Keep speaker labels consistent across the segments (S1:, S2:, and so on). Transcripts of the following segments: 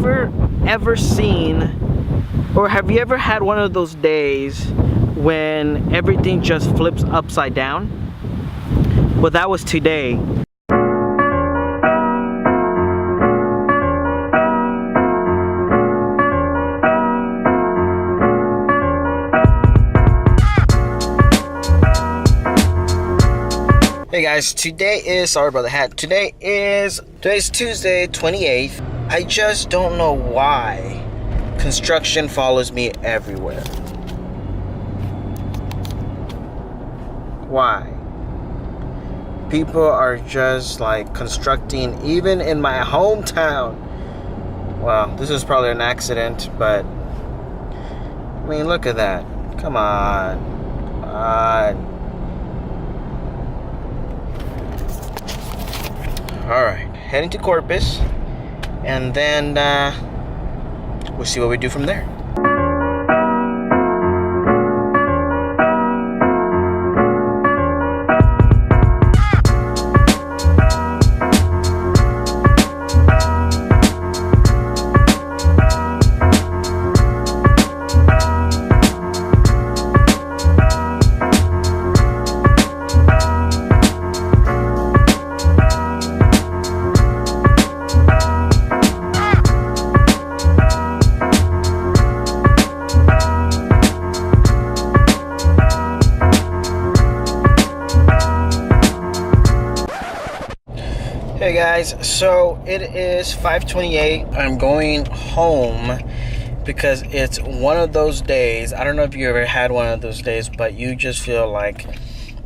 S1: ever seen, or have you ever had one of those days when everything just flips upside down? Well, that was today. Hey guys, sorry about the hat. Today's Tuesday, 28th. I just don't know why construction follows me everywhere. Why? People are just like constructing even in my hometown. Well, this is probably an accident, but I mean, look at that. Come on. Come on. Alright, heading to Corpus, and then we'll see what we do from there. Hey guys, so it is 5:28. I'm going home because it's one of those days. I don't know if you ever had one of those days, but you just feel like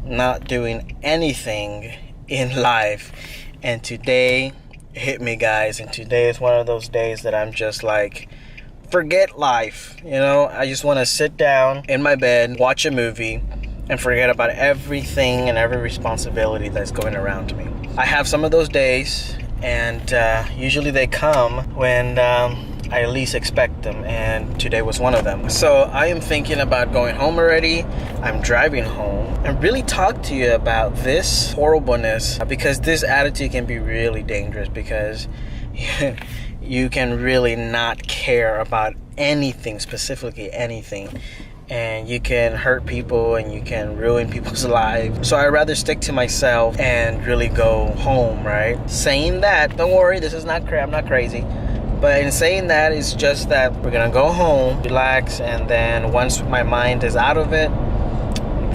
S1: not doing anything in life. And today hit me, guys, and today is one of those days that I'm just like, forget life. You know, I just want to sit down in my bed, watch a movie, and forget about everything and every responsibility that's going around me. I have some of those days, and usually they come when I least expect them, and today was one of them. So I am thinking about going home already. I'm driving home and really talk to you about this horribleness, because this attitude can be really dangerous, because you can really not care about anything, specifically anything, and you can hurt people and you can ruin people's lives. So I'd rather stick to myself and really go home, right? Saying that, don't worry, this is not I'm not crazy, but in saying that, it's just that we're gonna go home, relax, and then once my mind is out of it,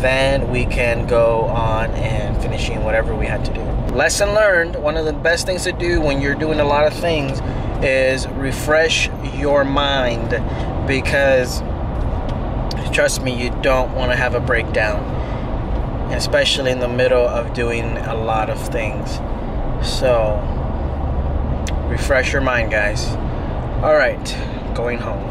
S1: then we can go on and finishing whatever we had to do. Lesson learned: one of the best things to do when you're doing a lot of things is refresh your mind, because trust me, you don't want to have a breakdown, especially in the middle of doing a lot of things. So refresh your mind, guys. All right, going home.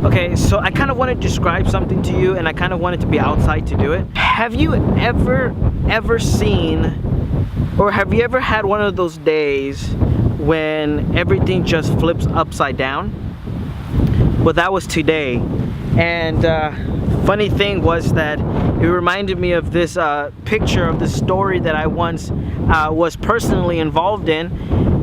S1: Okay, so I kind of want to describe something to you, and I kind of wanted to be outside to do it. Have you ever seen, or have you ever had one of those days when everything just flips upside down? Well, that was today. And funny thing was that it reminded me of this picture of the story that I once was personally involved in,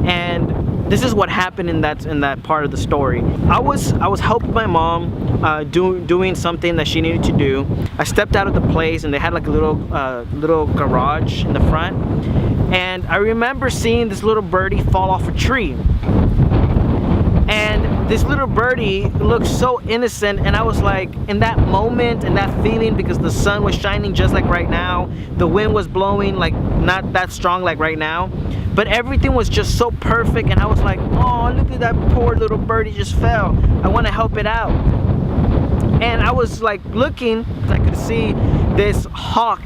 S1: and this is what happened in that part of the story. I was helping my mom doing something that she needed to do. I stepped out of the place, and they had like a little garage in the front, and I remember seeing this little birdie fall off a tree. And this little birdie looked so innocent, and I was like, in that moment and that feeling, because the sun was shining just like right now, the wind was blowing like not that strong like right now, but everything was just so perfect, and I was like, oh, look at that poor little birdie just fell. I want to help it out. And I was like looking, I could see this hawk,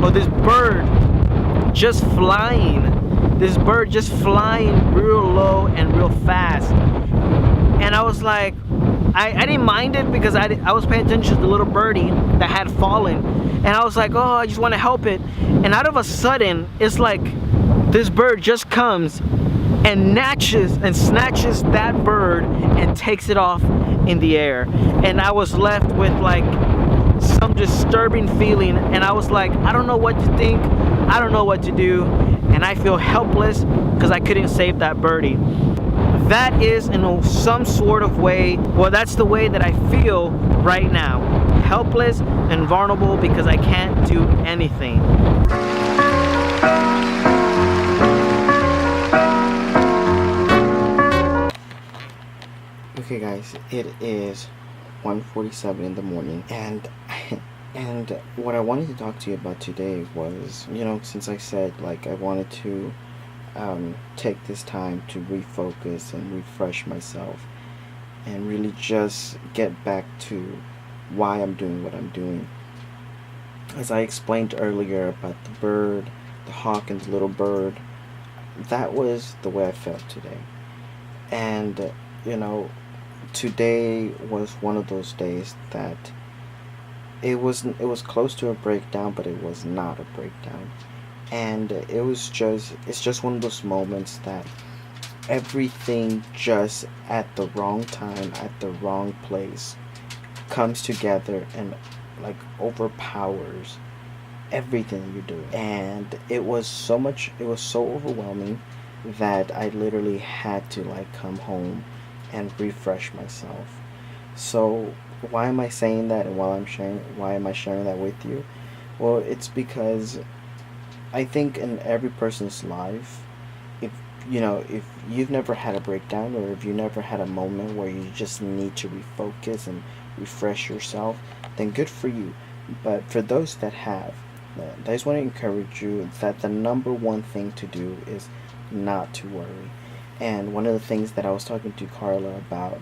S1: or this bird just flying. This bird just flying real low and real fast. And I was like, I didn't mind it, because I was paying attention to the little birdie that had fallen. And I was like, oh, I just want to help it. And out of a sudden, it's like this bird just comes and snatches that bird and takes it off in the air. And I was left with like some disturbing feeling, and I was like, I don't know what to think, I don't know what to do, and I feel helpless because I couldn't save that birdie. That is, in some sort of way, well, that's the way that I feel right now. Helpless and vulnerable because I can't do anything. Okay guys, it is 1:47 in the morning, and what I wanted to talk to you about today was, since I said like I wanted to take this time to refocus and refresh myself and really just get back to why I'm doing what I'm doing. As I explained earlier about the bird, the hawk and the little bird, that was the way I felt today. And today was one of those days that it was close to a breakdown, but it was not a breakdown. And it's just one of those moments that everything just at the wrong time, at the wrong place, comes together and like overpowers everything you do. And it was so overwhelming that I literally had to like come home and refresh myself. So why am I saying that, and why am I sharing that with you? Well, it's because I think in every person's life, if you've never had a breakdown, or if you never had a moment where you just need to refocus and refresh yourself, then good for you. But for those that have, I just want to encourage you that the number one thing to do is not to worry. And one of the things that I was talking to Carla about,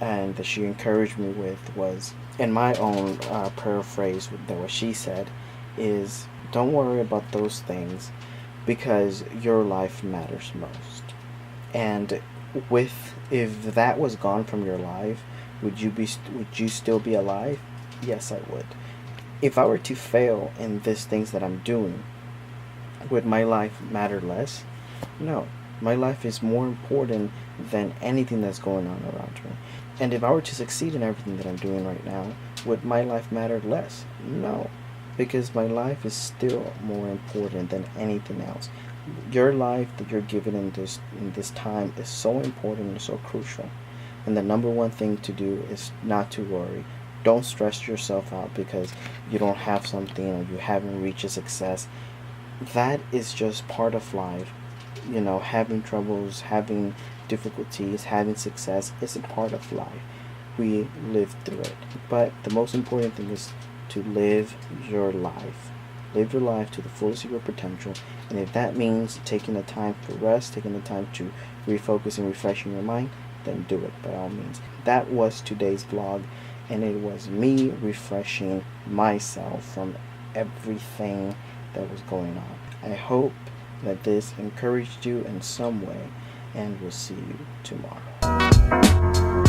S1: and that she encouraged me with, was, in my own paraphrase, that what she said is, don't worry about those things, because your life matters most. And if that was gone from your life, would you still be alive? Yes, I would. If I were to fail in these things that I'm doing, would my life matter less? No. My life is more important than anything that's going on around me. And if I were to succeed in everything that I'm doing right now, would my life matter less? No. Because my life is still more important than anything else. Your life that you're given in this time is so important and so crucial. And the number one thing to do is not to worry. Don't stress yourself out because you don't have something, or you haven't reached a success. That is just part of life. Having troubles, having difficulties, having success is a part of life. We live through it. But the most important thing is to live your life. Live your life to the fullest of your potential. And if that means taking the time for rest, taking the time to refocus and refreshing your mind, then do it by all means. That was today's vlog, and it was me refreshing myself from everything that was going on. I hope that this encouraged you in some way, and we'll see you tomorrow.